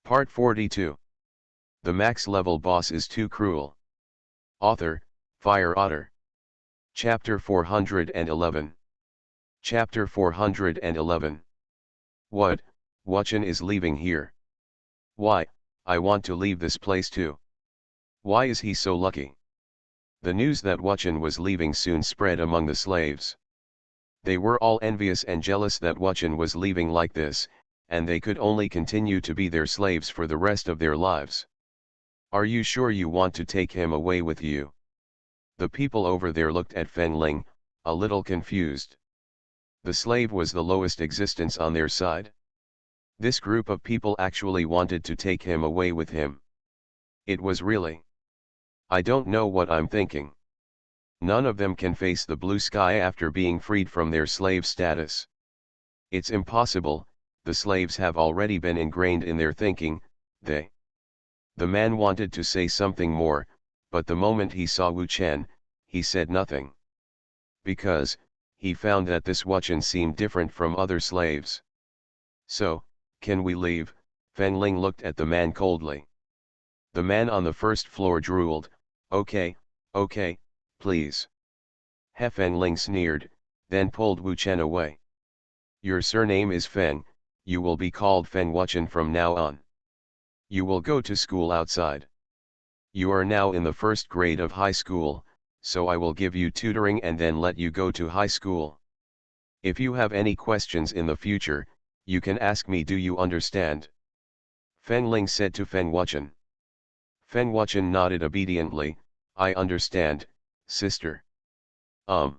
Part 42. The max level boss is too cruel. Author, Fire Otter. Chapter 411. Chapter 411. What, Wuchen is leaving here. Why, I want to leave this place too. Why is he so lucky? The news that Wuchen was leaving soon spread among the slaves. They were all envious and jealous that Wuchen was leaving like this, and they could only continue to be their slaves for the rest of their lives. Are you sure you want to take him away with you? The people over there looked at Feng Ling, a little confused. The slave was the lowest existence on their side. This group of people actually wanted to take him away with him. It was really. I don't know what I'm thinking. None of them can face the blue sky after being freed from their slave status. It's impossible. The slaves have already been ingrained in their thinking. The man wanted to say something more, but the moment he saw Wu Chen, he said nothing. Because, he found that this Wuchen seemed different from other slaves. So, can we leave? Feng Ling looked at the man coldly. The man on the first floor drooled, okay, please. He Feng Ling sneered, then pulled Wu Chen away. Your surname is Feng. You will be called Feng Wuchen from now on. You will go to school outside. You are now in the first grade of high school, so I will give you tutoring and then let you go to high school. If you have any questions in the future, you can ask me. Do you understand? Feng Ling said to Feng Wuchen. Feng Wuchen nodded obediently. I understand, sister. Feng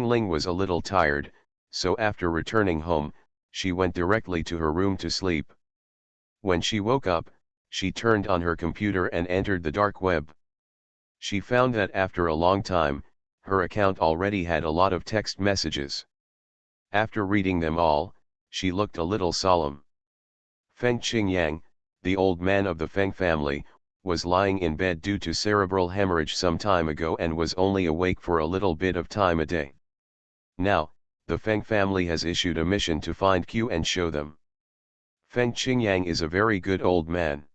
Ling was a little tired, so after returning home, she went directly to her room to sleep. When she woke up, she turned on her computer and entered the dark web. She found that after a long time, her account already had a lot of text messages. After reading them all, she looked a little solemn. Feng Qingyang, the old man of the Feng family, was lying in bed due to cerebral hemorrhage some time ago and was only awake for a little bit of time a day. Now, the Feng family has issued a mission to find Q and show them. Feng Qingyang is a very good old man.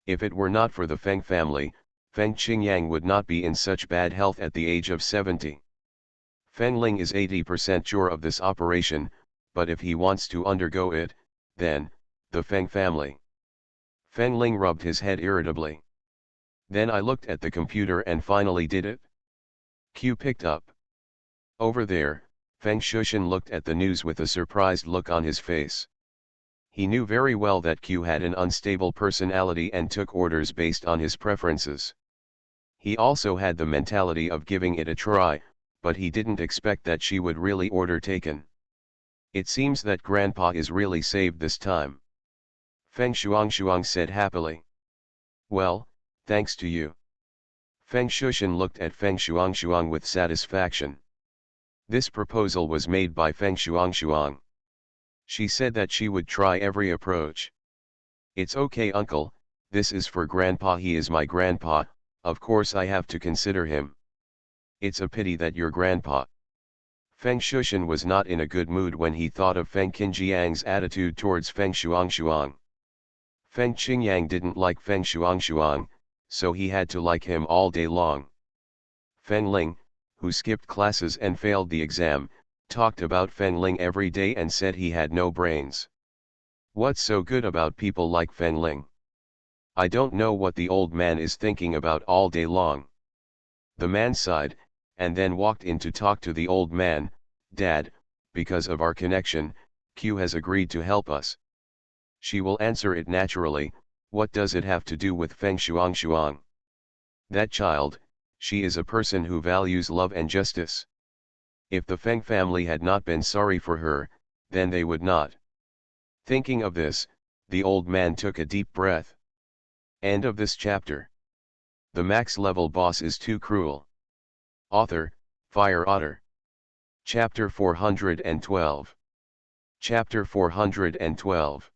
If it were not for the Feng family, Feng Qingyang would not be in such bad health at the age of 70. Feng Ling is 80% sure of this operation, but if he wants to undergo it, then, the Feng family. Feng Ling rubbed his head irritably. Then I looked at the computer and finally did it. Q picked up. Over there, Feng Shushan looked at the news with a surprised look on his face. He knew very well that Q had an unstable personality and took orders based on his preferences. He also had the mentality of giving it a try, but he didn't expect that she would really order taken. It seems that Grandpa is really saved this time. Feng Shuang said happily. Well, thanks to you. Feng Shushan looked at Feng Shuang with satisfaction. This proposal was made by Feng Shuang. She said that she would try every approach. It's okay, uncle, this is for Grandpa. He is my grandpa, of course I have to consider him. It's a pity that your grandpa. Feng Shushan was not in a good mood when he thought of Feng Qinjiang's attitude towards Feng Shuang. Feng Qingyang didn't like Feng Shuang, so he had to like him all day long. Feng Ling, who skipped classes and failed the exam, talked about Feng Ling every day and said he had no brains. What's so good about people like Feng Ling? I don't know what the old man is thinking about all day long. The man sighed, and then walked in to talk to the old man. Dad, because of our connection, Q has agreed to help us. She will answer it naturally. What does it have to do with Feng Shuang? That child, she is a person who values love and justice. If the Feng family had not been sorry for her, then they would not. Thinking of this, the old man took a deep breath. End of this chapter. The max level boss is too cruel. Author, Fire Otter. Chapter 412. Chapter 412.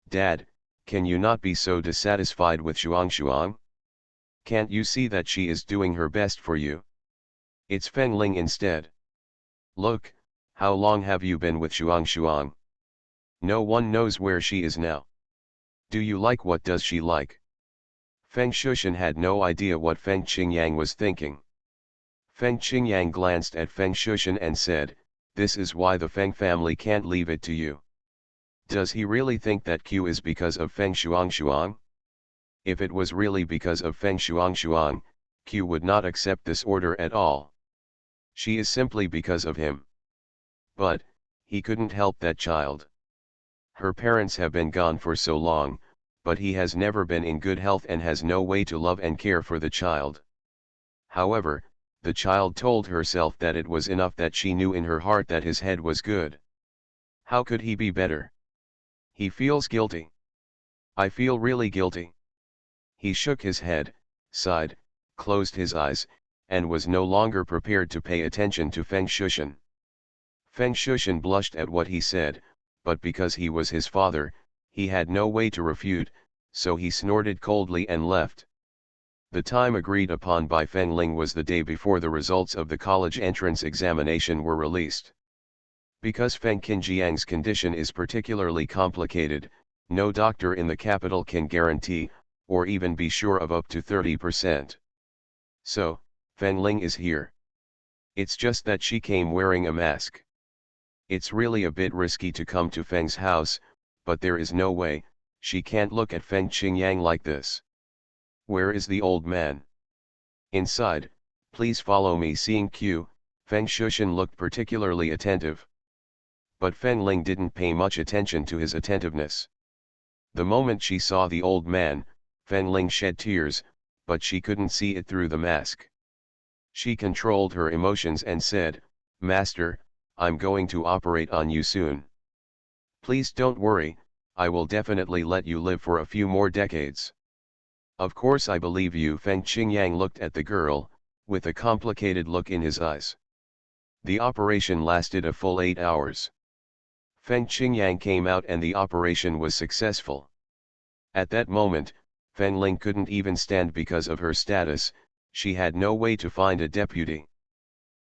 Dad, can you not be so dissatisfied with Shuang? Can't you see that she is doing her best for you? It's Feng Ling instead. Look, how long have you been with Shuang? No one knows where she is now. Do you like? What does she like? Feng Shushan had no idea what Feng Qingyang was thinking. Feng Qingyang glanced at Feng Shushan and said, "This is why the Feng family can't leave it to you." Does he really think that Q is because of Feng Shuangshuang? If it was really because of Feng Shuangshuang, Q would not accept this order at all. She is simply because of him. But, he couldn't help that child. Her parents have been gone for so long, but he has never been in good health and has no way to love and care for the child. However, the child told herself that it was enough that she knew in her heart that his head was good. How could he be better? He feels guilty. I feel really guilty. He shook his head, sighed, closed his eyes, and was no longer prepared to pay attention to Feng Shushan. Feng Shushan blushed at what he said, but because he was his father, he had no way to refute, so he snorted coldly and left. The time agreed upon by Feng Ling was the day before the results of the college entrance examination were released. Because Feng Qinjiang's condition is particularly complicated, no doctor in the capital can guarantee, or even be sure of up to 30%. So, Feng Ling is here. It's just that she came wearing a mask. It's really a bit risky to come to Feng's house, but there is no way, she can't look at Feng Qingyang like this. Where is the old man? Inside, please follow me. Seeing Q, Feng Shushan looked particularly attentive. But Feng Ling didn't pay much attention to his attentiveness. The moment she saw the old man, Feng Ling shed tears, but she couldn't see it through the mask. She controlled her emotions and said, "Master, I'm going to operate on you soon. Please don't worry, I will definitely let you live for a few more decades." "Of course I believe you." Feng Qingyang looked at the girl, with a complicated look in his eyes. The operation lasted a full 8 hours. Feng Qingyang came out and the operation was successful. At that moment, Feng Ling couldn't even stand because of her status, she had no way to find a deputy.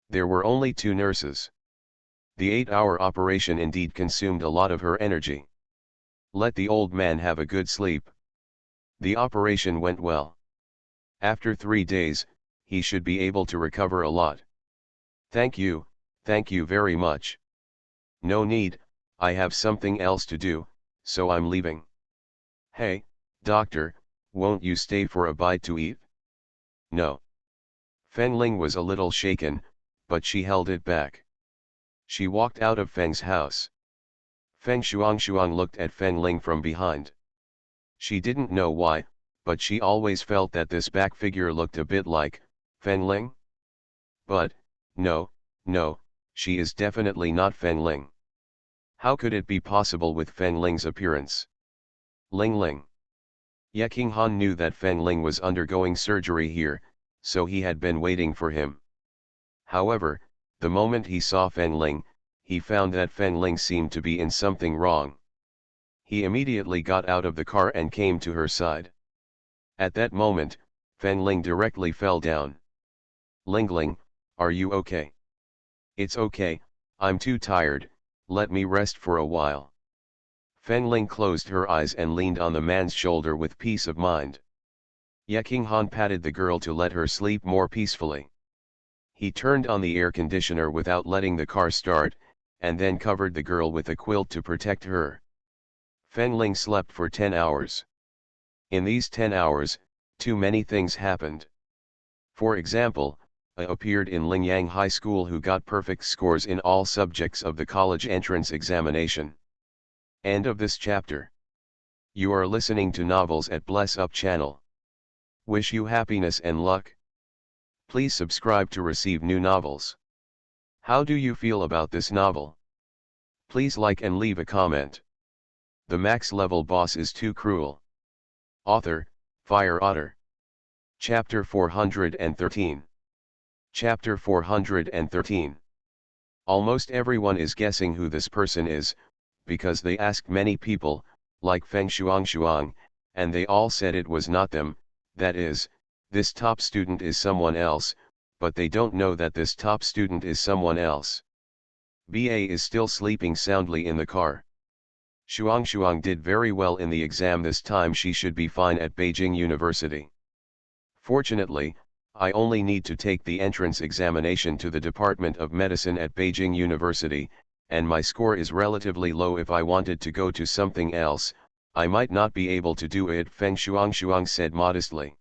There were only 2 nurses. The 8-hour operation indeed consumed a lot of her energy. Let the old man have a good sleep. The operation went well. After 3 days, he should be able to recover a lot. Thank you very much." "No need, I have something else to do, so I'm leaving." "Hey, doctor, won't you stay for a bite to eat?" "No." Feng Ling was a little shaken, but she held it back. She walked out of Feng's house. Feng Shuangshuang looked at Feng Ling from behind. She didn't know why, but she always felt that this back figure looked a bit like Feng Ling. But, no, she is definitely not Feng Ling. How could it be possible with Feng Ling's appearance? Ling. Ye Qinghan knew that Feng Ling was undergoing surgery here, so he had been waiting for him. However, the moment he saw Feng Ling, he found that Feng Ling seemed to be in something wrong. He immediately got out of the car and came to her side. At that moment, Feng Ling directly fell down. "Ling, are you okay?" "It's okay, I'm too tired, let me rest for a while." Feng Ling closed her eyes and leaned on the man's shoulder with peace of mind. Ye Qinghan patted the girl to let her sleep more peacefully. He turned on the air conditioner without letting the car start, and then covered the girl with a quilt to protect her. Feng Ling slept for 10 hours. In these 10 hours, too many things happened. For example, a appeared in Lingyang High School who got perfect scores in all subjects of the college entrance examination. End of this chapter. You are listening to Novels at Bless Up channel. Wish you happiness and luck. Please subscribe to receive new novels. How do you feel about this novel? Please like and leave a comment. The max level boss is too cruel. Author, Fire Otter. Chapter 413. Chapter 413. Almost everyone is guessing who this person is, because they asked many people, like Feng Shuangshuang, and they all said it was not them, that is, this top student is someone else, but they don't know that this top student is someone else. BA is still sleeping soundly in the car. Shuang did very well in the exam this time, she should be fine at Beijing University. Fortunately, I only need to take the entrance examination to the Department of Medicine at Beijing University, and my score is relatively low. If I wanted to go to something else, I might not be able to do it, Feng Shuang said modestly.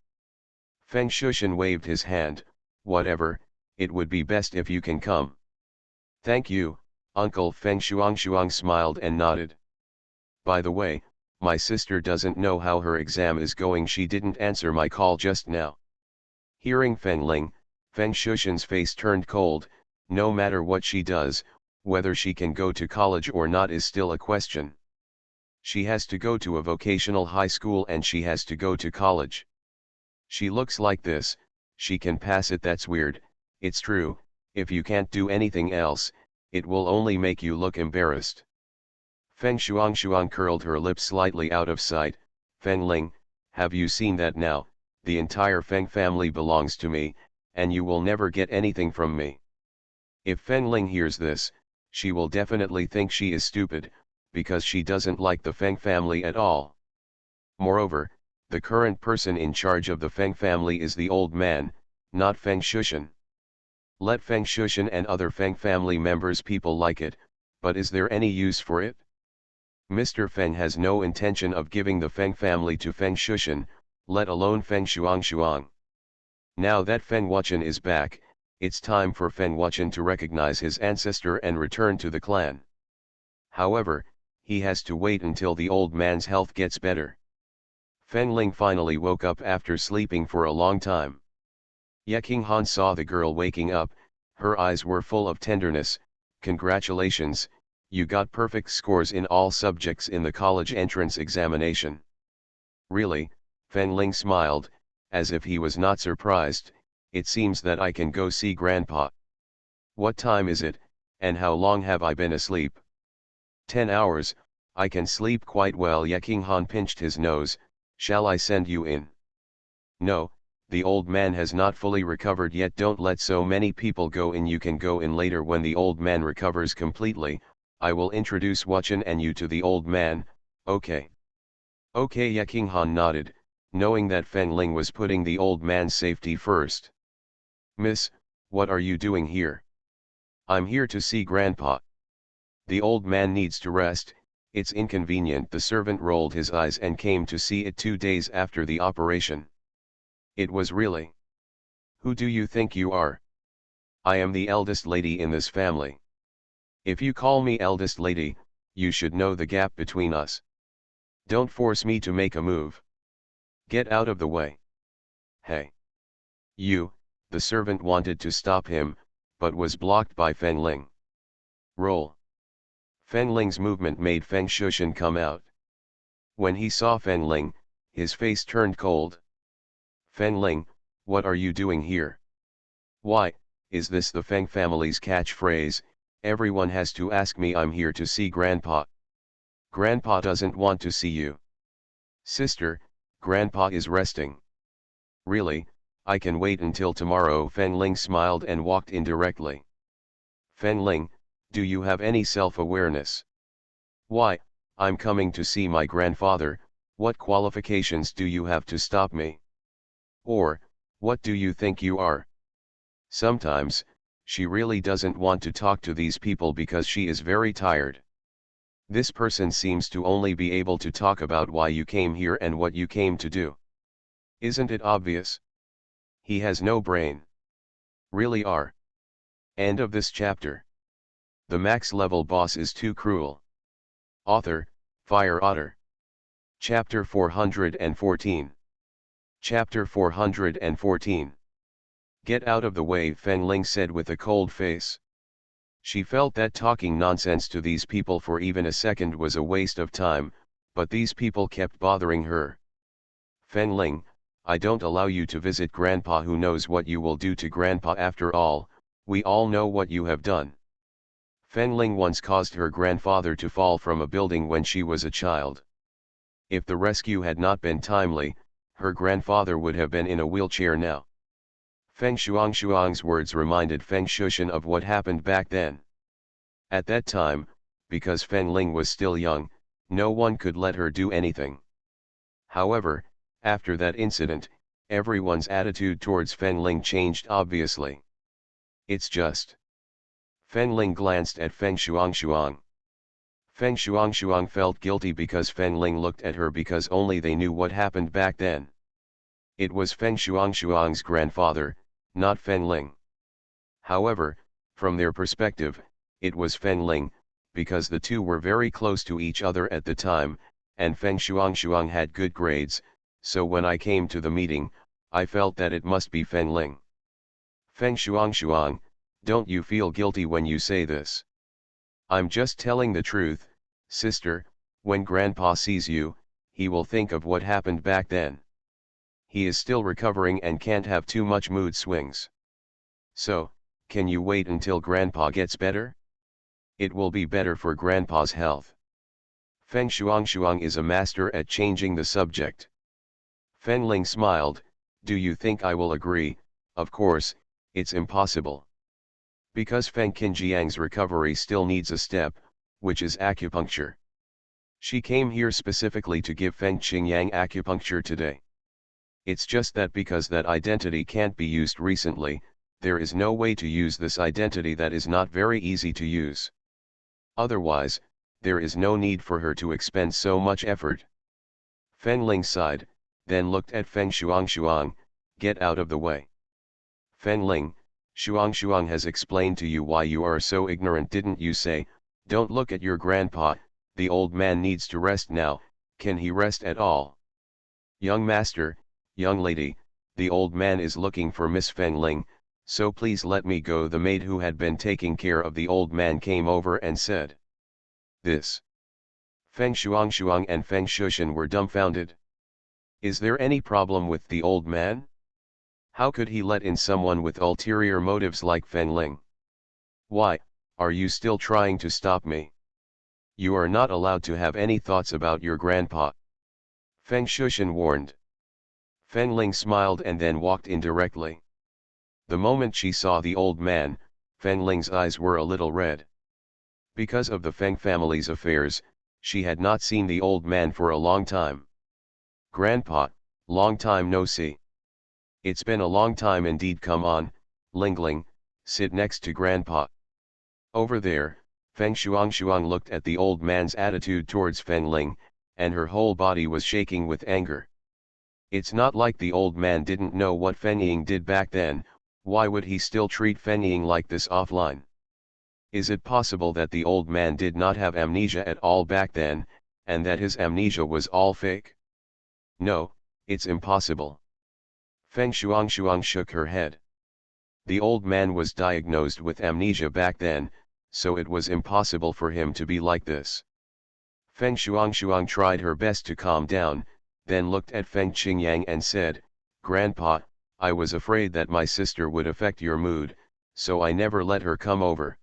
Feng Shushan waved his hand. Whatever, it would be best if you can come. Thank you, Uncle. Feng Shuang smiled and nodded. By the way, my sister doesn't know how her exam is going. She didn't answer my call just now. Hearing Feng Shushan's face turned cold. No matter what she does, whether she can go to college or not is still a question. She has to go to a vocational high school and she has to go to college. She looks like this, she can pass it. That's weird. It's true, if you can't do anything else, it will only make you look embarrassed. Feng Shuang curled her lips slightly out of sight. Feng Ling, have you seen that now? The entire Feng family belongs to me, and you will never get anything from me. If Feng Ling hears this, she will definitely think she is stupid, because she doesn't like the Feng family at all. Moreover, the current person in charge of the Feng family is the old man, not Feng Shushan. Let Feng Shushan and other Feng family members people like it, but is there any use for it? Mr. Feng has no intention of giving the Feng family to Feng Shushan, let alone Feng Shuang. Now that Feng Wuchen is back, it's time for Feng Wuchen to recognize his ancestor and return to the clan. However, he has to wait until the old man's health gets better. Feng Ling finally woke up after sleeping for a long time. Ye Qinghan saw the girl waking up, her eyes were full of tenderness. Congratulations, you got perfect scores in all subjects in the college entrance examination. Really? Feng Ling smiled, as if he was not surprised. It seems that I can go see Grandpa. What time is it, and how long have I been asleep? 10 hours, I can sleep quite well. Ye Qinghan pinched his nose. Shall I send you in? No, the old man has not fully recovered yet. Don't let so many people go in. You can go in later when the old man recovers completely. I will introduce Wuchen and you to the old man, okay? Okay. Ye Qinghan nodded, knowing that Feng Ling was putting the old man's safety first. Miss, what are you doing here? I'm here to see Grandpa. The old man needs to rest, it's inconvenient. The servant rolled his eyes and came to see it 2 days after the operation. It was really. Who do you think you are? I am the eldest lady in this family. If you call me eldest lady, you should know the gap between us. Don't force me to make a move. Get out of the way. Hey. You, the servant wanted to stop him, but was blocked by Feng Ling. Roll. Feng Ling's movement made Feng Shushan come out. When he saw Feng Ling, his face turned cold. Feng Ling, what are you doing here? Why, is this the Feng family's catchphrase? Everyone has to ask me. I'm here to see Grandpa. Grandpa doesn't want to see you. Sister, Grandpa is resting. Really, I can wait until tomorrow. Feng Ling smiled and walked in directly. Feng Ling, do you have any self-awareness? Why, I'm coming to see my grandfather. What qualifications do you have to stop me? Or, what do you think you are? Sometimes, she really doesn't want to talk to these people because she is very tired. This person seems to only be able to talk about why you came here and what you came to do. Isn't it obvious? He has no brain. Really are. End of this chapter. The max level boss is too cruel. Author, Fire Otter. Chapter 414. Chapter 414. Get out of the way, Feng Ling said with a cold face. She felt that talking nonsense to these people for even a second was a waste of time, but these people kept bothering her. Feng Ling, I don't allow you to visit Grandpa. Who knows what you will do to Grandpa? After all, we all know what you have done. Feng Ling once caused her grandfather to fall from a building when she was a child. If the rescue had not been timely, her grandfather would have been in a wheelchair now. Feng Shuang's words reminded Feng Shushan of what happened back then. At that time, because Feng Ling was still young, No one could let her do anything. However, after that incident, everyone's attitude towards Fen Ling changed obviously. It's just. Fen Ling glanced at Feng Shuangshuang. Feng Shuangshuang felt guilty because Fen Ling looked at her because only they knew what happened back then. It was Feng Shuangshuang's grandfather, not Fen Ling. However, from their perspective, it was Fen Ling, because the two were very close to each other at the time, and Feng Shuangshuang had good grades, so when I came to the meeting, I felt that it must be Fen Ling. Feng Shuangshuang, don't you feel guilty when you say this? I'm just telling the truth, sister. When Grandpa sees you, he will think of what happened back then. He is still recovering and can't have too much mood swings. So, can you wait until Grandpa gets better? It will be better for Grandpa's health. Feng Shuangshuang is a master at changing the subject. Fen Ling smiled. Do you think I will agree? Of course, it's impossible. Because Feng Qinjiang's recovery still needs a step, which is acupuncture. She came here specifically to give Feng Qingyang acupuncture today. It's just that because that identity can't be used recently, there is no way to use this identity that is not very easy to use. Otherwise, there is no need for her to expend so much effort. Fen Ling sighed, then looked at Feng Shuangshuang. Get out of the way. Fen Ling, Shuangshuang has explained to you why you are so ignorant, didn't you say? Don't look at your grandpa, the old man needs to rest now. Can he rest at all? Young master, young lady, the old man is looking for Miss Fen Ling, so please let me go. The maid who had been taking care of the old man came over and said this. Feng Shuangshuang and Feng Shushan were dumbfounded. Is there any problem with the old man? How could he let in someone with ulterior motives like Fen Ling? Why, are you still trying to stop me? You are not allowed to have any thoughts about your grandpa. Feng Shushan warned. Fen Ling smiled and then walked in directly. The moment she saw the old man, Fen Ling's eyes were a little red. Because of the Feng family's affairs, she had not seen the old man for a long time. Grandpa, long time no see. It's been a long time indeed. Come on, Lingling, sit next to Grandpa. Over there, Feng Shuangshuang looked at the old man's attitude towards Fen Ling, and her whole body was shaking with anger. It's not like the old man didn't know what Fen Ying did back then. Why would he still treat Fen Ying like this offline? Is it possible that the old man did not have amnesia at all back then, and that his amnesia was all fake? No, it's impossible. Feng Shuangshuang shook her head. The old man was diagnosed with amnesia back then, so it was impossible for him to be like this. Feng Shuangshuang tried her best to calm down, then looked at Feng Qingyang and said, Grandpa, I was afraid that my sister would affect your mood, so I never let her come over.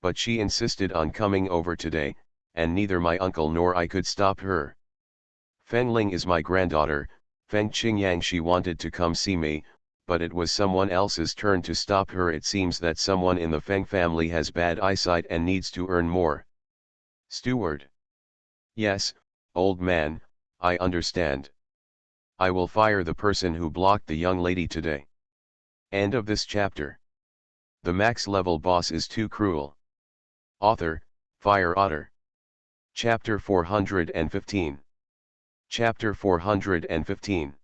But she insisted on coming over today, and neither my uncle nor I could stop her. Fen Ling is my granddaughter, Feng Qingyang. She wanted to come see me, but it was someone else's turn to stop her. It seems that someone in the Feng family has bad eyesight and needs to earn more. Steward. Yes, old man, I understand. I will fire the person who blocked the young lady today. End of this chapter. The max level boss is too cruel. Author, Fire Otter. Chapter 415. Chapter 415.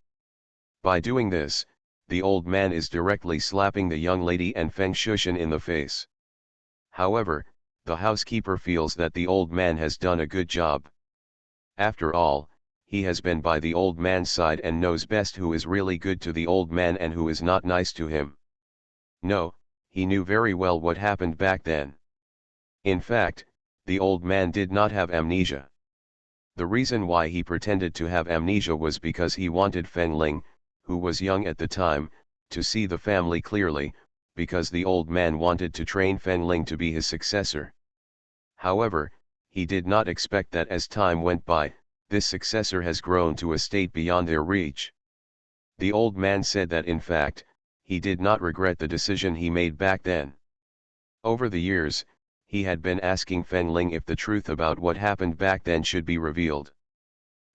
By doing this, the old man is directly slapping the young lady and Feng Shushan in the face. However, the housekeeper feels that the old man has done a good job. After all, he has been by the old man's side and knows best who is really good to the old man and who is not nice to him. No, he knew very well what happened back then. In fact, the old man did not have amnesia. The reason why he pretended to have amnesia was because he wanted Fen Ling, who was young at the time, to see the family clearly, because the old man wanted to train Fen Ling to be his successor. However, he did not expect that as time went by, this successor has grown to a state beyond their reach. The old man said that in fact, he did not regret the decision he made back then. Over the years, he had been asking Feng Ling if the truth about what happened back then should be revealed.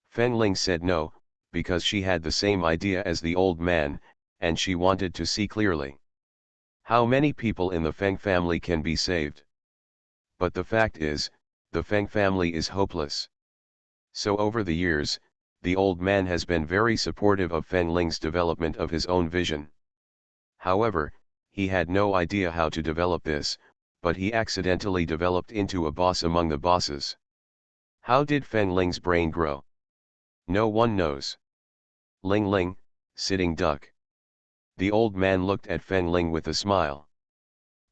Feng Ling said no, because she had the same idea as the old man, and she wanted to see clearly. How many people in the Feng family can be saved? But the fact is, the Feng family is hopeless. So over the years, the old man has been very supportive of Feng Ling's development of his own vision. However, he had no idea how to develop this, but he accidentally developed into a boss among the bosses. How did Feng Ling's brain grow? No one knows. Ling Ling, sitting duck. The old man looked at Feng Ling with a smile.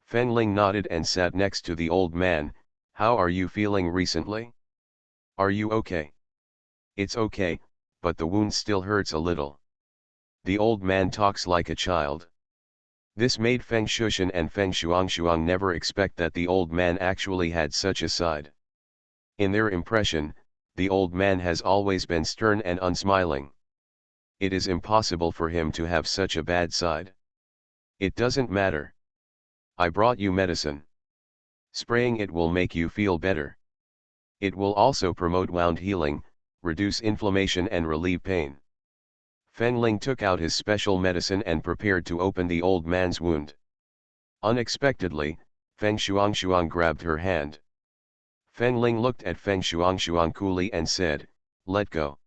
Feng Ling nodded and sat next to the old man. How are you feeling recently? Are you okay? It's okay, but the wound still hurts a little. The old man talks like a child. This made Feng Shushan and Feng Shuangshuang never expect that the old man actually had such a side. In their impression, the old man has always been stern and unsmiling. It is impossible for him to have such a bad side. It doesn't matter. I brought you medicine. Spraying it will make you feel better. It will also promote wound healing, reduce inflammation and relieve pain. Feng Ling took out his special medicine and prepared to open the old man's wound. Unexpectedly, Feng Shuangshuang grabbed her hand. Feng Ling looked at Feng Shuangshuang coolly and said, "Let go.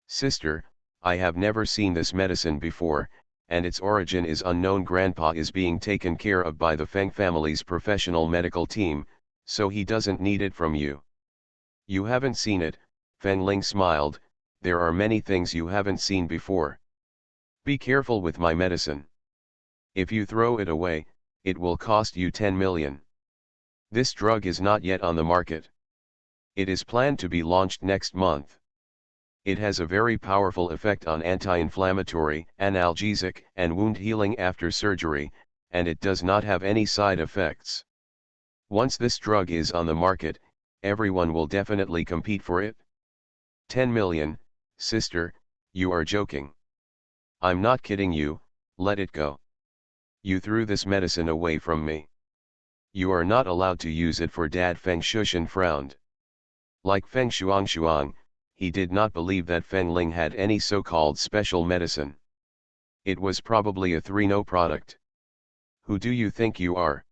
Sister, I have never seen this medicine before, and its origin is unknown. Grandpa is being taken care of by the Feng family's professional medical team, so he doesn't need it from you." "You haven't seen it," Feng Ling smiled, "there are many things you haven't seen before. Be careful with my medicine. If you throw it away, it will cost you 10 million. This drug is not yet on the market. It is planned to be launched next month. It has a very powerful effect on anti-inflammatory, analgesic, and wound healing after surgery, and it does not have any side effects. Once this drug is on the market, everyone will definitely compete for it." 10 million, sister, you are joking. I'm not kidding you, let it go. You threw this medicine away from me. You are not allowed to use it for Dad. Feng Shushan frowned. Like Feng Shuangshuang, he did not believe that Feng Ling had any so-called special medicine. It was probably a 3-no product. Who do you think you are?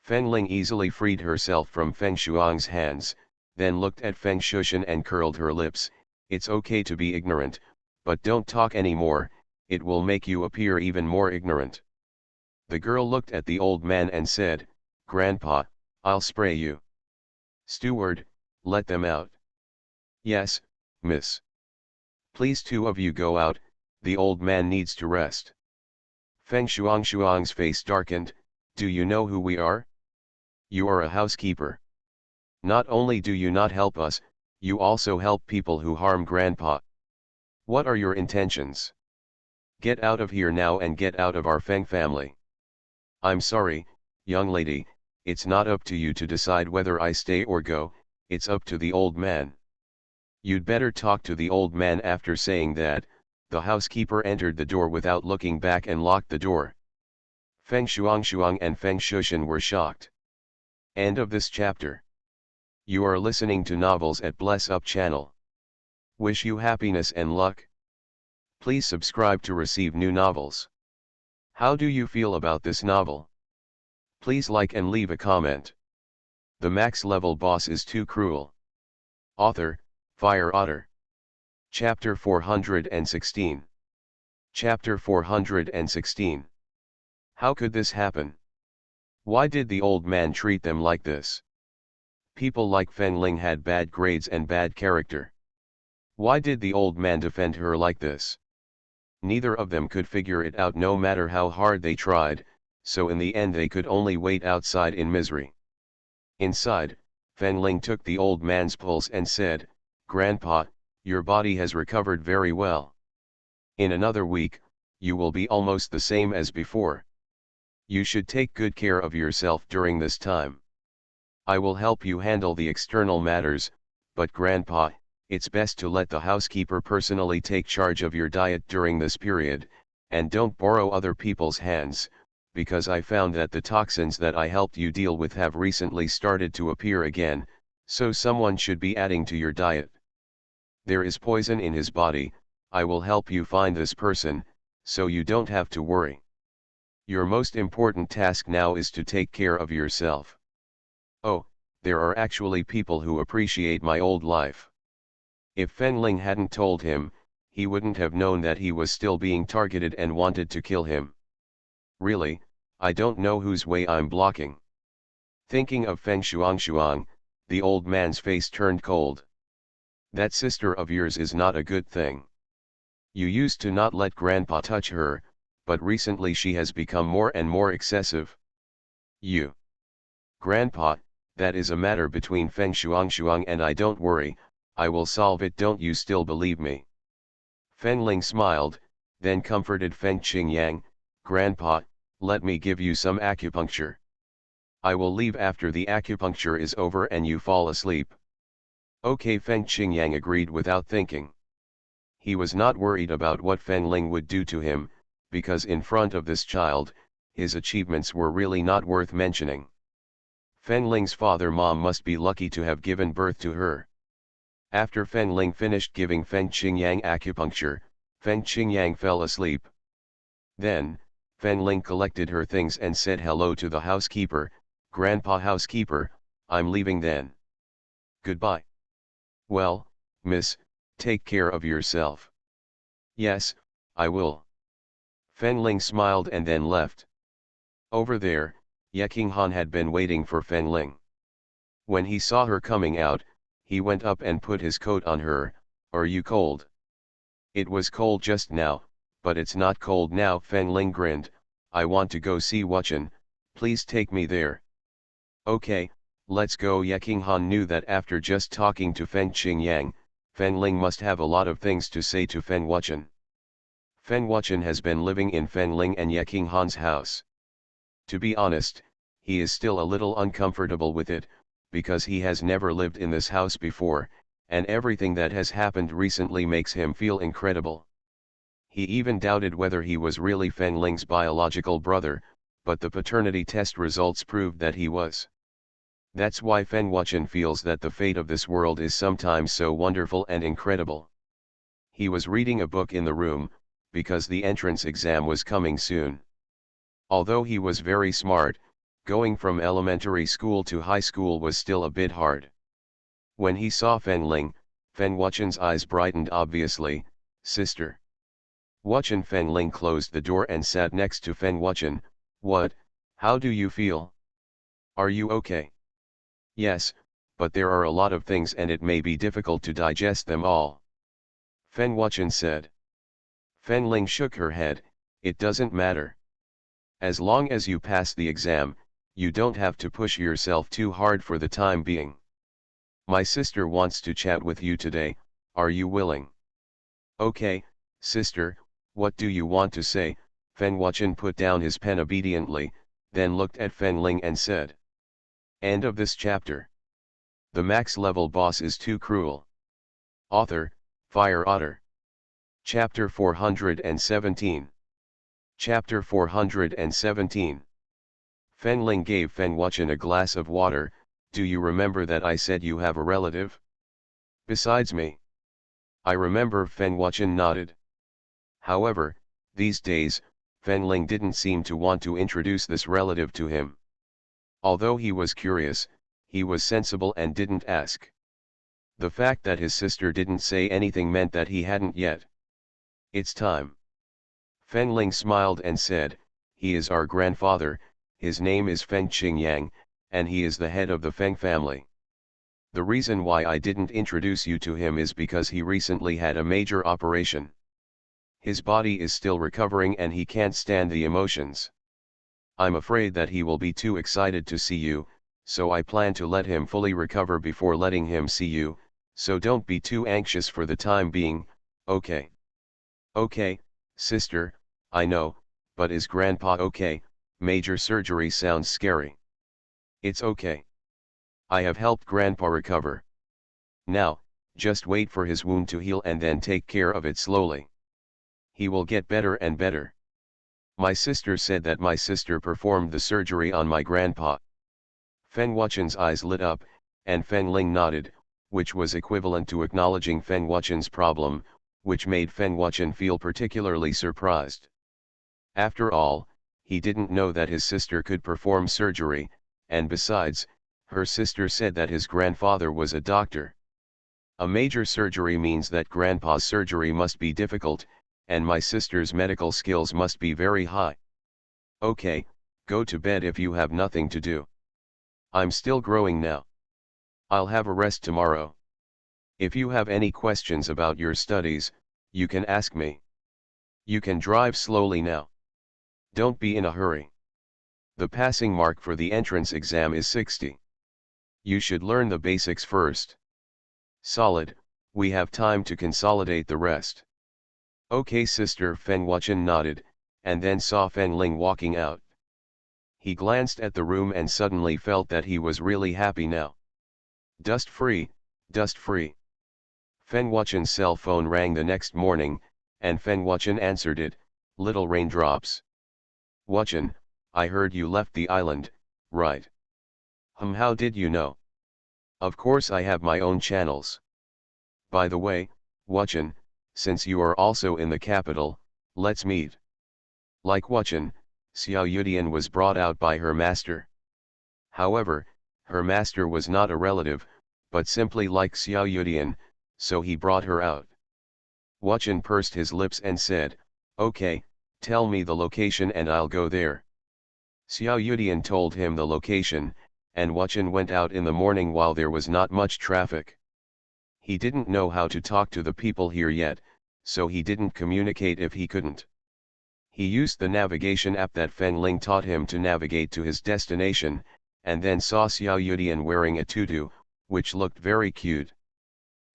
Feng Ling easily freed herself from Feng Shuang's hands, then looked at Feng Shushan and curled her lips. "It's okay to be ignorant, but don't talk anymore, it will make you appear even more ignorant." The girl looked at the old man and said, "Grandpa, I'll spray you." "Steward, let them out." "Yes, miss. Please, 2 of you go out, the old man needs to rest." Feng Shuangshuang's face darkened. "Do you know who we are? You are a housekeeper. Not only do you not help us, you also help people who harm Grandpa. What are your intentions? Get out of here now and get out of our Feng family." "I'm sorry, young lady, it's not up to you to decide whether I stay or go, it's up to the old man." "You'd better talk to the old man." After saying that, the housekeeper entered the door without looking back and locked the door. Feng Shuangshuang and Feng Shushan were shocked. End of this chapter. You are listening to Novels at Bless Up channel. Wish you happiness and luck. Please subscribe to receive new novels. How do you feel about this novel? Please like and leave a comment. The max level boss is too cruel. Author, Fire Otter. Chapter 416. Chapter 416. How could this happen? Why did the old man treat them like this? People like Feng Ling had bad grades and bad character. Why did the old man defend her like this? Neither of them could figure it out no matter how hard they tried, so in the end they could only wait outside in misery. Inside, Feng Ling took the old man's pulse and said, "Grandpa, your body has recovered very well. In another week, you will be almost the same as before. You should take good care of yourself during this time. I will help you handle the external matters, but Grandpa, it's best to let the housekeeper personally take charge of your diet during this period, and don't borrow other people's hands, because I found that the toxins that I helped you deal with have recently started to appear again, so someone should be adding to your diet. There is poison in his body. I will help you find this person, so you don't have to worry. Your most important task now is to take care of yourself. Oh, there are actually people who appreciate my old life. If Fenling hadn't told him, he wouldn't have known that he was still being targeted and wanted to kill him. Really, I don't know whose way I'm blocking. Thinking of Feng Shuang, the old man's face turned cold. That sister of yours is not a good thing. You used to not let Grandpa touch her, but recently she has become more and more excessive. You. Grandpa, that is a matter between Feng Shuang and I. Don't worry, I will solve it. Don't you still believe me? Fenling smiled, then comforted Feng Qingyang. Grandpa, let me give you some acupuncture. I will leave after the acupuncture is over and you fall asleep. Okay, Feng Qingyang agreed without thinking. He was not worried about what Fenling would do to him, because in front of this child, his achievements were really not worth mentioning. Fenling's father-mom must be lucky to have given birth to her. After Fenling finished giving Feng Qingyang acupuncture, Feng Qingyang fell asleep. Then, Fenling collected her things and said hello to the housekeeper. Grandpa housekeeper, I'm leaving then. Goodbye. Well, miss, take care of yourself. Yes, I will. Fenling smiled and then left. Over there, Yeqinghan had been waiting for Fenling. When he saw her coming out, he went up and put his coat on her. Are you cold? It was cold just now, but it's not cold now. Fenling grinned. I want to go see Wuchen, please take me there. Okay, let's go. Yeqinghan knew that after just talking to Feng Qingyang, Fenling must have a lot of things to say to Feng Wuchen. Feng Wuchen has been living in Fenling and Yeqinghan's house. To be honest, he is still a little uncomfortable with it, because he has never lived in this house before, and everything that has happened recently makes him feel incredible. He even doubted whether he was really Fenling's biological brother, but the paternity test results proved that he was. That's why Feng Wuchen feels that the fate of this world is sometimes so wonderful and incredible. He was reading a book in the room, because the entrance exam was coming soon. Although he was very smart, going from elementary school to high school was still a bit hard. When he saw Fenling, Feng Wuchen's eyes brightened. Obviously, sister. Wuchen. Fenling closed the door and sat next to Feng Wuchen. What, how do you feel? Are you okay? Yes, but there are a lot of things and it may be difficult to digest them all. Feng Wuchen said. Fenling shook her head. It doesn't matter. As long as you pass the exam, you don't have to push yourself too hard for the time being. My sister wants to chat with you today, are you willing? Okay, sister, what do you want to say? Feng Wuchen put down his pen obediently, then looked at Fenling and said. End of this chapter. The max level boss is too cruel. Author, Fire Otter. Chapter 417. Chapter 417. Fenling gave Feng Wuchen a glass of water. Do you remember that I said you have a relative? Besides me. I remember. Feng Wuchen nodded. However, these days, Fenling didn't seem to want to introduce this relative to him. Although he was curious, he was sensible and didn't ask. The fact that his sister didn't say anything meant that he hadn't yet. It's time. Fenling smiled and said, he is our grandfather, his name is Feng Qingyang, and he is the head of the Feng family. The reason why I didn't introduce you to him is because he recently had a major operation. His body is still recovering and he can't stand the emotions. I'm afraid that he will be too excited to see you, so I plan to let him fully recover before letting him see you, so don't be too anxious for the time being, okay? Okay, sister, I know, but is Grandpa okay? Major surgery sounds scary. It's okay. I have helped Grandpa recover. Now, just wait for his wound to heal and then take care of it slowly. He will get better and better. My sister said that my sister performed the surgery on my grandpa. Feng Wuchen's eyes lit up, and Feng Ling nodded, which was equivalent to acknowledging Feng Wuchen's problem, which made Feng Wuchen feel particularly surprised. After all, he didn't know that his sister could perform surgery, and besides, her sister said that his grandfather was a doctor. A major surgery means that grandpa's surgery must be difficult, and my sister's medical skills must be very high. Okay, go to bed if you have nothing to do. I'm still growing now. I'll have a rest tomorrow. If you have any questions about your studies, you can ask me. You can drive slowly now. Don't be in a hurry. The passing mark for the entrance exam is 60. You should learn the basics first. Solid, we have time to consolidate the rest. Okay sister, Feng Wuchen nodded, and then saw Feng Ling walking out. He glanced at the room and suddenly felt that he was really happy now. Dust free, dust free. Feng Wuchen's cell phone rang the next morning, and Feng Wuchen answered it, little raindrops. Wuchen, I heard you left the island, right? How did you know? Of course I have my own channels. By the way, Wuchen, since you are also in the capital, let's meet. Like Wuchen, Xiao Yudian was brought out by her master. However, her master was not a relative, but simply like Xiao Yudian, so he brought her out. Wuchen pursed his lips and said, okay, tell me the location and I'll go there. Xiao Yudian told him the location, and Wuchen went out in the morning while there was not much traffic. He didn't know how to talk to the people here yet, so he didn't communicate if he couldn't. He used the navigation app that Feng Ling taught him to navigate to his destination, and then saw Xiao Yudian wearing a tutu, which looked very cute.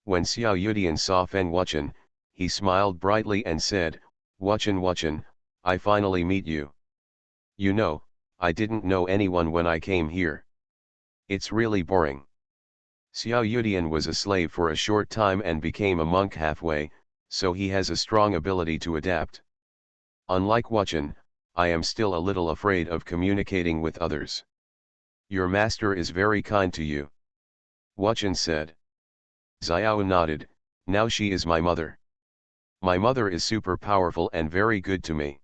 When Xiao Yudian saw Feng Wuchen, he smiled brightly and said, Wuchen Wuchen, I finally meet you. You know, I didn't know anyone when I came here. It's really boring. Xiao Yudian was a slave for a short time and became a monk halfway, so he has a strong ability to adapt. Unlike Wuchen, I am still a little afraid of communicating with others. Your master is very kind to you. Wuchen said. Xiao nodded, now she is my mother. My mother is super powerful and very good to me.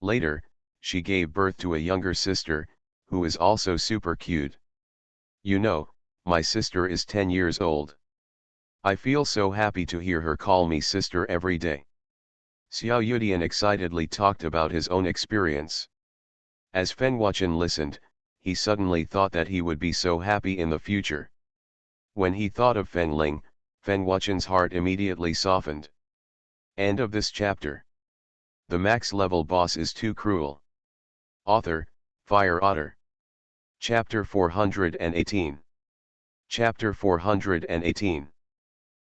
Later, she gave birth to a younger sister, who is also super cute. You know, my sister is 10 years old. I feel so happy to hear her call me sister every day. Xiao Yudian excitedly talked about his own experience. As Feng Wuchen listened, he suddenly thought that he would be so happy in the future. When he thought of Feng Ling, Feng Wuchen's heart immediately softened. End of this chapter. The max level boss is too cruel. Author, Fire Otter. Chapter 418. Chapter 418.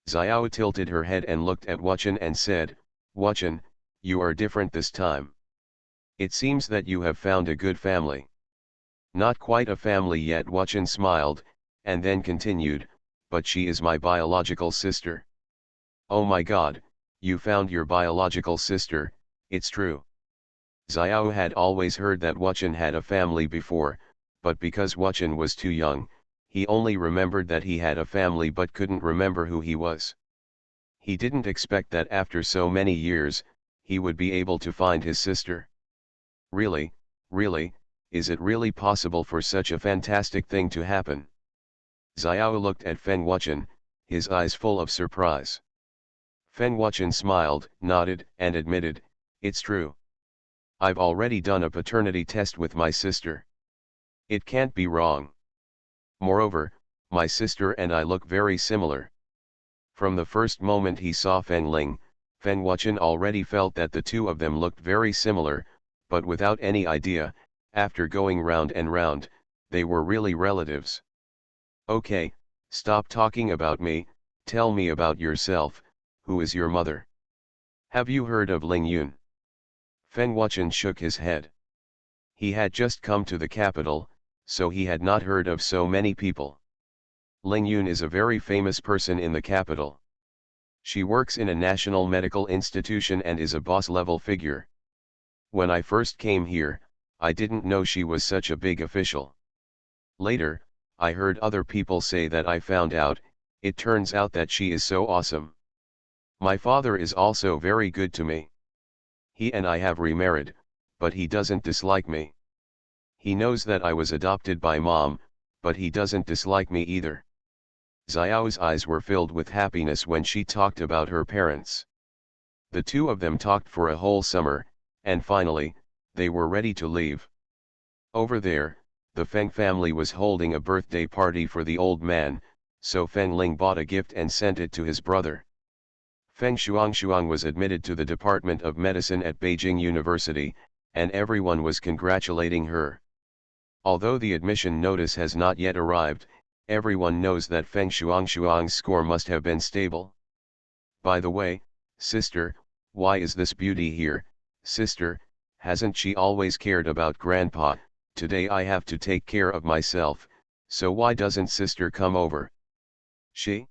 Xiao tilted her head and looked at Wuchen and said, Wuchen, you are different this time. It seems that you have found a good family. Not quite a family yet, Wuchen smiled, and then continued, but she is my biological sister. Oh my god, you found your biological sister, it's true. Xiao had always heard that Wuchen had a family before, but because Wuchen was too young, he only remembered that he had a family but couldn't remember who he was. He didn't expect that after so many years, he would be able to find his sister. Really, is it really possible for such a fantastic thing to happen? Xiao looked at Feng Wuchen, his eyes full of surprise. Feng Wuchen smiled, nodded, and admitted, it's true. I've already done a paternity test with my sister. It can't be wrong. Moreover, my sister and I look very similar. From the first moment he saw Feng Ling, Feng Wuchen already felt that the two of them looked very similar, but without any idea, after going round and round, they were really relatives. Okay, stop talking about me, tell me about yourself, who is your mother? Have you heard of Ling Yun? Feng Wuchen shook his head. He had just come to the capital, so he had not heard of so many people. Ling Yun is a very famous person in the capital. She works in a national medical institution and is a boss-level figure. When I first came here, I didn't know she was such a big official. Later, I heard other people say that I found out, it turns out that she is so awesome. My father is also very good to me. He and I have remarried, but he doesn't dislike me. He knows that I was adopted by mom, but he doesn't dislike me either. Xiao's eyes were filled with happiness when she talked about her parents. The two of them talked for a whole summer, and finally, they were ready to leave. Over there, the Feng family was holding a birthday party for the old man, so Feng Ling bought a gift and sent it to his brother. Feng Shuang was admitted to the Department of Medicine at Beijing University, and everyone was congratulating her. Although the admission notice has not yet arrived, everyone knows that Feng Shuang's score must have been stable. By the way, sister, why is this beauty here? Sister, hasn't she always cared about grandpa? Today I have to take care of myself, so why doesn't sister come over? She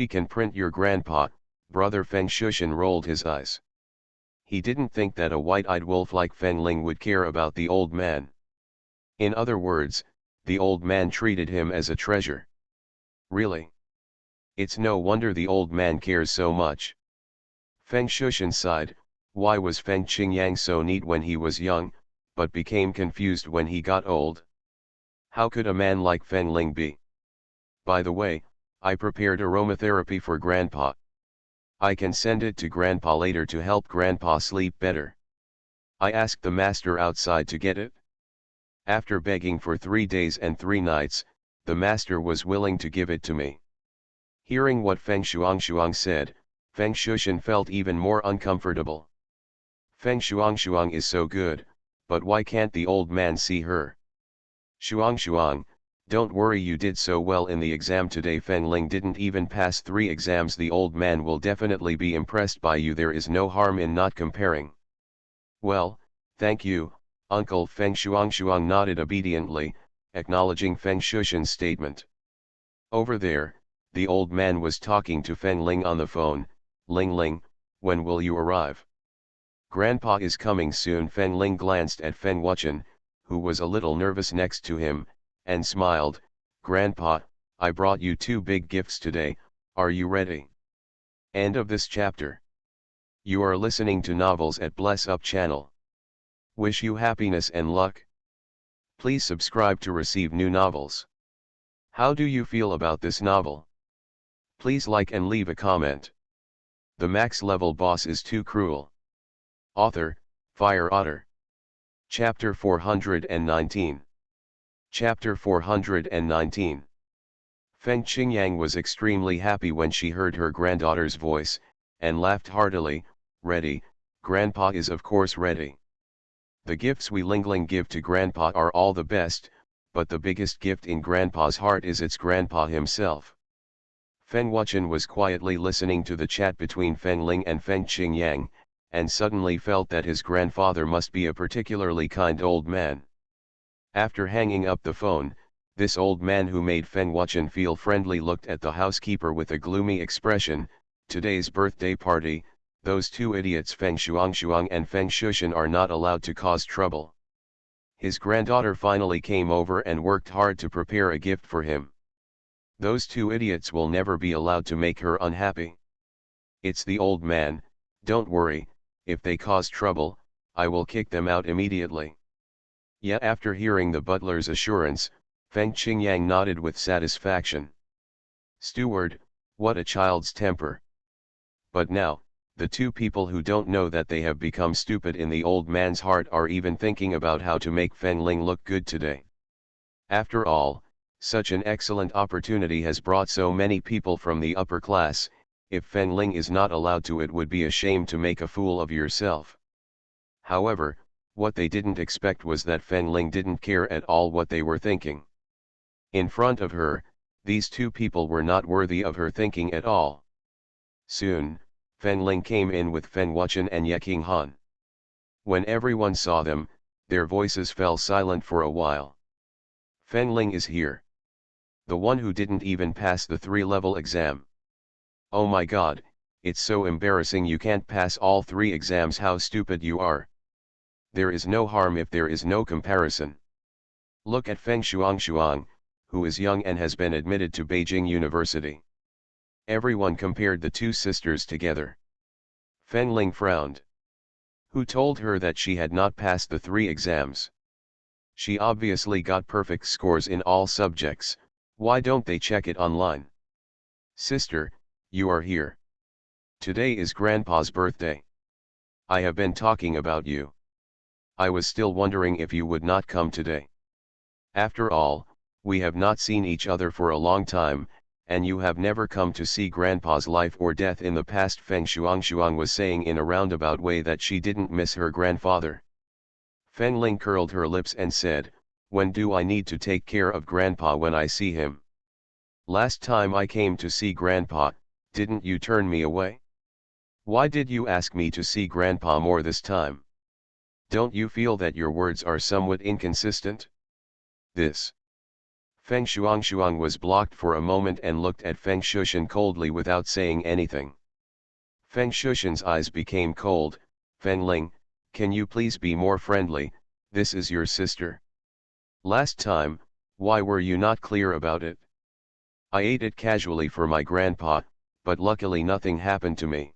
can print your grandpa. Brother Feng Shushan rolled his eyes. He didn't think that a white-eyed wolf like Feng Ling would care about the old man. In other words, the old man treated him as a treasure. Really? It's no wonder the old man cares so much. Feng Shushan sighed. Why was Feng Qingyang so neat when he was young, but became confused when he got old? How could a man like Feng Ling be? By the way, I prepared aromatherapy for grandpa. I can send it to grandpa later to help grandpa sleep better. I asked the master outside to get it. After begging for 3 days and 3 nights, the master was willing to give it to me. Hearing what Feng Shuang said, Feng Shushan felt even more uncomfortable. Feng Shuang is so good, but why can't the old man see her? Shuang, don't worry, you did so well in the exam today. Feng Ling didn't even pass 3 exams. The old man will definitely be impressed by you. There is no harm in not comparing. Well, thank you, Uncle. Feng Shuang nodded obediently, acknowledging Feng Shushan's statement. Over there, the old man was talking to Feng Ling on the phone. Ling, when will you arrive? Grandpa is coming soon. Feng Ling glanced at Feng Wuchen, who was a little nervous next to him, and smiled. Grandpa, I brought you 2 big gifts today, are you ready? End of this chapter. You are listening to Novels at Bless Up channel. Wish you happiness and luck. Please subscribe to receive new novels. How do you feel about this novel? Please like and leave a comment. The max level boss is too cruel. Author, Fire Otter. Chapter 419. Chapter 419. Feng Qingyang was extremely happy when she heard her granddaughter's voice, and laughed heartily. Ready, Grandpa is of course ready. The gifts we Lingling give to Grandpa are all the best, but the biggest gift in Grandpa's heart is its Grandpa himself. Feng Wuchen was quietly listening to the chat between Feng Ling and Feng Qingyang, and suddenly felt that his grandfather must be a particularly kind old man. After hanging up the phone, this old man who made Feng Wuchen feel friendly looked at the housekeeper with a gloomy expression. Today's birthday party, those 2 idiots Feng Shuang and Feng Shushan are not allowed to cause trouble. His granddaughter finally came over and worked hard to prepare a gift for him. Those 2 idiots will never be allowed to make her unhappy. It's the old man. Don't worry, if they cause trouble, I will kick them out immediately. Yet after hearing the butler's assurance, Feng Qingyang nodded with satisfaction. Steward, what a child's temper. But now, the 2 people who don't know that they have become stupid in the old man's heart are even thinking about how to make Feng Ling look good today. After all, such an excellent opportunity has brought so many people from the upper class. If Feng Ling is not allowed to, it would be a shame to make a fool of yourself. However, what they didn't expect was that Feng Ling didn't care at all what they were thinking. In front of her, these 2 people were not worthy of her thinking at all. Soon, Feng Ling came in with Feng Wuchen and Yeking Han. When everyone saw them, their voices fell silent for a while. Feng Ling is here. The one who didn't even pass the 3-level exam. Oh my god, it's so embarrassing you can't pass all 3 exams. How stupid you are. There is no harm if there is no comparison. Look at Feng Shuang, who is young and has been admitted to Beijing University. Everyone compared the two sisters together. Feng Ling frowned. Who told her that she had not passed the 3 exams? She obviously got perfect scores in all subjects. Why don't they check it online? Sister, you are here. Today is Grandpa's birthday. I have been talking about you. I was still wondering if you would not come today. After all, we have not seen each other for a long time, and you have never come to see Grandpa's life or death in the past. Feng Shuang was saying in a roundabout way that she didn't miss her grandfather. Feng Ling curled her lips and said, when do I need to take care of Grandpa when I see him? Last time I came to see Grandpa, didn't you turn me away? Why did you ask me to see Grandpa more this time? Don't you feel that your words are somewhat inconsistent? This. Feng Shuang was blocked for a moment and looked at Feng Shushan coldly without saying anything. Feng Shushan's eyes became cold. Feng Ling, can you please be more friendly? This is your sister. Last time, why were you not clear about it? I ate it casually for my grandpa, but luckily nothing happened to me.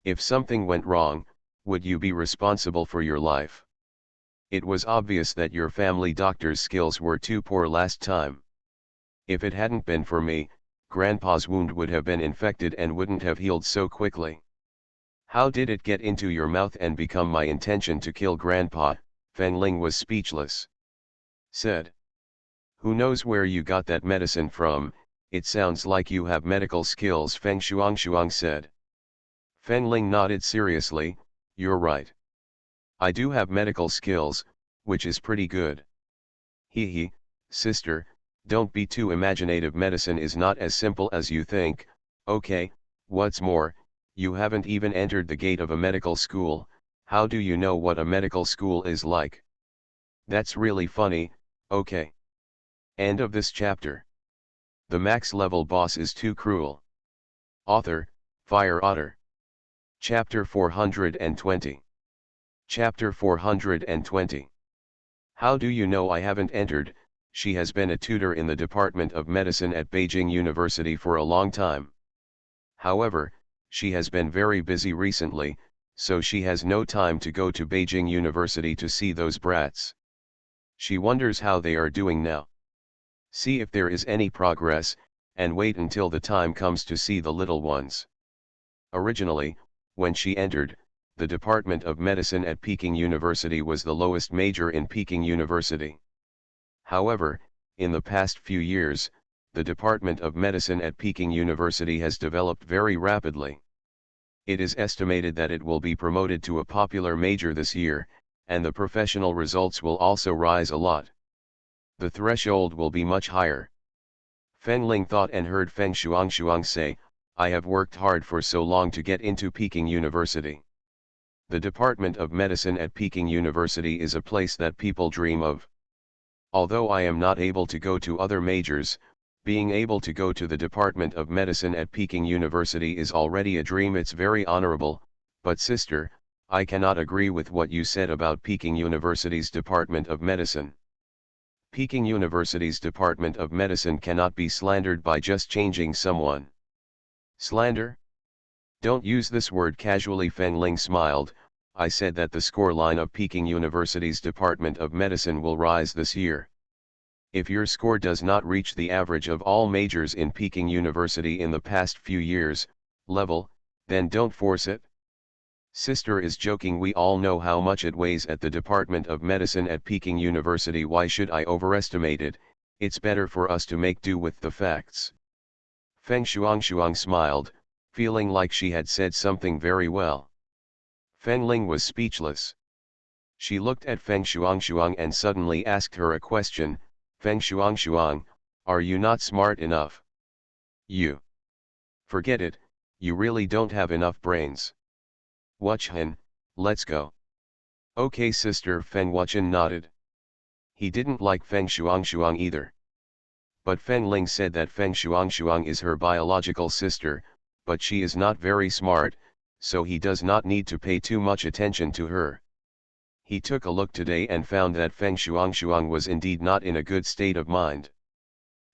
If something went wrong, would you be responsible for your life? It was obvious that your family doctor's skills were too poor last time. If it hadn't been for me, Grandpa's wound would have been infected and wouldn't have healed so quickly. How did it get into your mouth and become my intention to kill Grandpa? Feng Ling was speechless. Said. Who knows where you got that medicine from? It sounds like you have medical skills, Feng Shuang said. Feng Ling nodded seriously. You're right. I do have medical skills, which is pretty good. Hee, sister, don't be too imaginative. Medicine is not as simple as you think. Okay, what's more, you haven't even entered the gate of a medical school. How do you know what a medical school is like? That's really funny. Okay. End of this chapter. The max level boss is too cruel. Author, Fire Otter. Chapter 420. Chapter 420. How do you know I haven't entered? She has been a tutor in the Department of Medicine at Beijing University for a long time. However, she has been very busy recently, so she has no time to go to Beijing University to see those brats. She wonders how they are doing now. See if there is any progress, and wait until the time comes to see the little ones. Originally, when she entered, the Department of Medicine at Peking University was the lowest major in Peking University. However, in the past few years, the Department of Medicine at Peking University has developed very rapidly. It is estimated that it will be promoted to a popular major this year, and the professional results will also rise a lot. The threshold will be much higher. Feng Ling thought and heard Feng Shuang say, I have worked hard for so long to get into Peking University. The Department of Medicine at Peking University is a place that people dream of. Although I am not able to go to other majors, being able to go to the Department of Medicine at Peking University is already a dream. It's very honorable, but sister, I cannot agree with what you said about Peking University's Department of Medicine. Peking University's Department of Medicine cannot be slandered by just changing someone. Slander? Don't use this word casually. Feng Ling smiled. I said that the scoreline of Peking University's Department of Medicine will rise this year. If your score does not reach the average of all majors in Peking University in the past few years, level, then don't force it. Sister is joking. We all know how much it weighs at the Department of Medicine at Peking University. Why should I overestimate it? It's better for us to make do with the facts. Feng Shuang smiled, feeling like she had said something very well. Feng Ling was speechless. She looked at Feng Shuang and suddenly asked her a question. Feng Shuang, are you not smart enough? You. Forget it, you really don't have enough brains. Wuchen, let's go. Okay sister. Feng Wuchen nodded. He didn't like Feng Shuang either. But Feng Ling said that Feng Shuang is her biological sister, but she is not very smart, so he does not need to pay too much attention to her. He took a look today and found that Feng Shuang was indeed not in a good state of mind.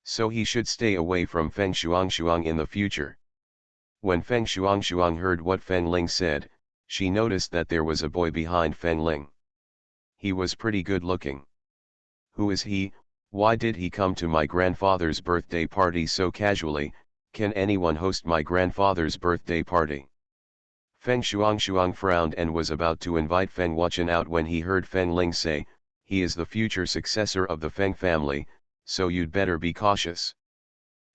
So he should stay away from Feng Shuang in the future. When Feng Shuang heard what Feng Ling said, she noticed that there was a boy behind Feng Ling. He was pretty good looking. Who is he? Why did he come to my grandfather's birthday party so casually? Can anyone host my grandfather's birthday party? Feng Shuang frowned and was about to invite Feng Wuchen out when he heard Feng Ling say, he is the future successor of the Feng family, so you'd better be cautious.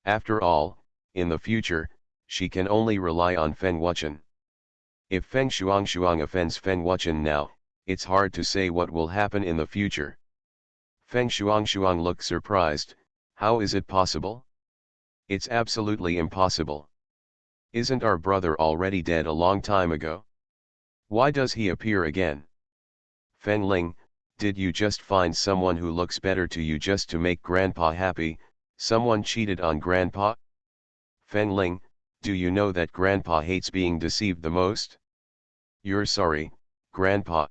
After all, in the future, she can only rely on Feng Wuchen. If Feng Shuang offends Feng Wuchen now, it's hard to say what will happen in the future. Feng Shuang looked surprised. How is it possible? It's absolutely impossible. Isn't our brother already dead a long time ago? Why does he appear again? Feng Ling, did you just find someone who looks better to you just to make Grandpa happy? Someone cheated on Grandpa? Feng Ling, do you know that Grandpa hates being deceived the most? You're sorry, Grandpa.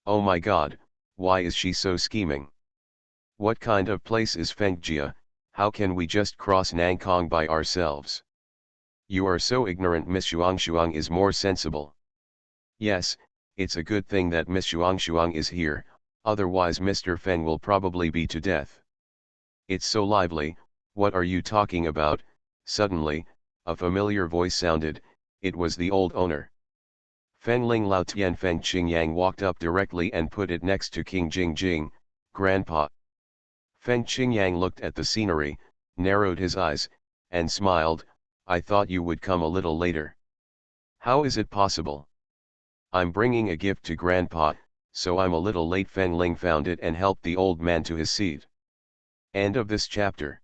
Oh my God, why is she so scheming? What kind of place is Fengjia? How can we just cross Nangkong by ourselves? You are so ignorant. Miss Shuang is more sensible. Yes, it's a good thing that Miss Shuang is here, otherwise Mr. Feng will probably be to death. It's so lively. What are you talking about? Suddenly, a familiar voice sounded. It was the old owner. Feng Ling Lao Tian Feng Qingyang walked up directly and put it next to King Jingjing. Grandpa. Feng Qingyang looked at the scenery, narrowed his eyes, and smiled. I thought you would come a little later. How is it possible? I'm bringing a gift to Grandpa, so I'm a little late. Feng Ling found it and helped the old man to his seat. End of this chapter.